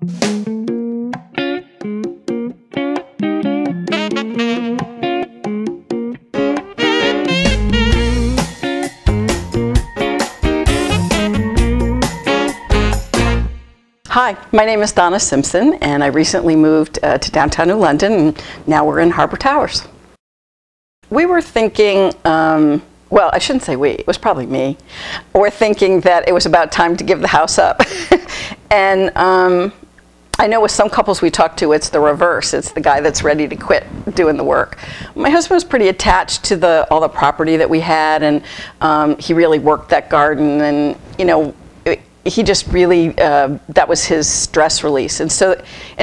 Hi, my name is Donna Simpson, and I recently moved to downtown New London, and now we're in Harbor Towers. We were thinking, well, I shouldn't say we, it was probably me. We're thinking that it was about time to give the house up. And I know with some couples we talk to, it's the reverse. It's the guy that's ready to quit doing the work. My husband was pretty attached to all the property that we had, and he really worked that garden, and you know, he just really, that was his stress release. And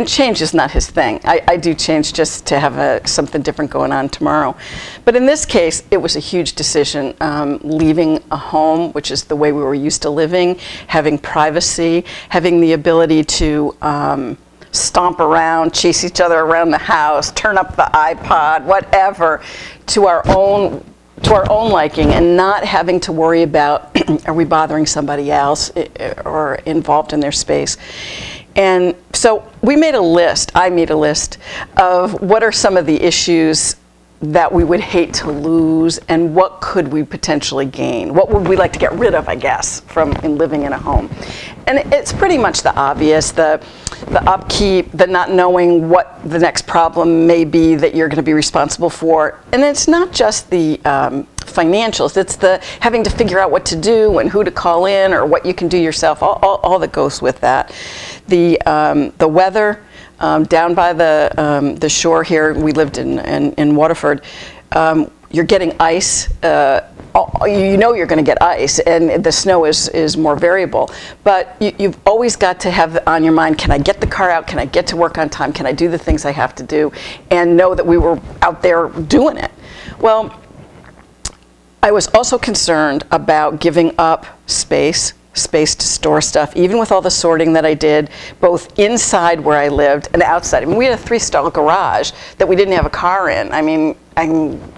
change is not his thing. I do change just to have something different going on tomorrow. But in this case, it was a huge decision, leaving a home, which is the way we were used to living, having privacy, having the ability to stomp around, chase each other around the house, turn up the iPod, whatever, to our own liking, and not having to worry about are we bothering somebody else or involved in their space. And so we made a list, I made a list of what are some of the issues that we would hate to lose, and what could we potentially gain? What would we like to get rid of, I guess, from living in a home? And it's pretty much the obvious, the upkeep, the not knowing what the next problem may be that you're going to be responsible for. And it's not just the financials, it's the having to figure out what to do and who to call in or what you can do yourself, all that goes with that. The weather. Down by the shore here, we lived in Waterford, you're getting ice. You know you're going to get ice, and the snow is more variable. But you've always got to have on your mind, can I get the car out? Can I get to work on time? Can I do the things I have to do? And know that we were out there doing it. Well, I was also concerned about giving up space to store stuff, even with all the sorting that I did, both inside where I lived and outside. I mean, we had a 3-stall garage that we didn't have a car in. I mean,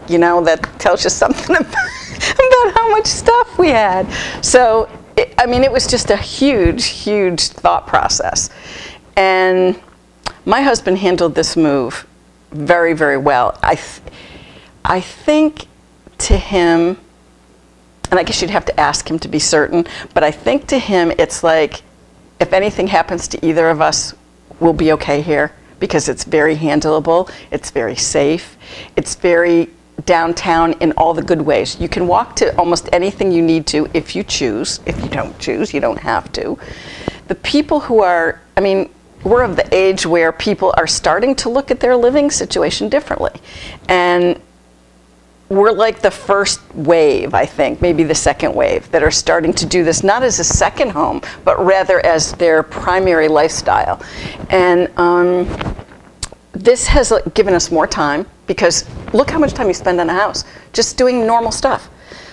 you know, that tells you something about how much stuff we had. So, I mean, it was just a huge, huge thought process. And my husband handled this move very, very well. I think to him, and I guess you'd have to ask him to be certain, but I think to him it's like, if anything happens to either of us, we'll be okay here, because it's very handleable, it's very safe, it's very downtown in all the good ways. You can walk to almost anything you need to if you choose. If you don't choose, you don't have to. The people who are, I mean, we're of the age where people are starting to look at their living situation differently. And we're like the first wave, I think, maybe the second wave, that are starting to do this, not as a second home, but rather as their primary lifestyle. And this has given us more time, because look how much time you spend on a house, just doing normal stuff.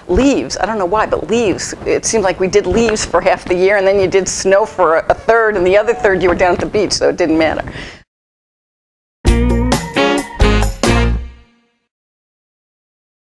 Leaves, I don't know why, but leaves, it seemed like we did leaves for half the year, and then you did snow for a third, and the other third you were down at the beach, so it didn't matter.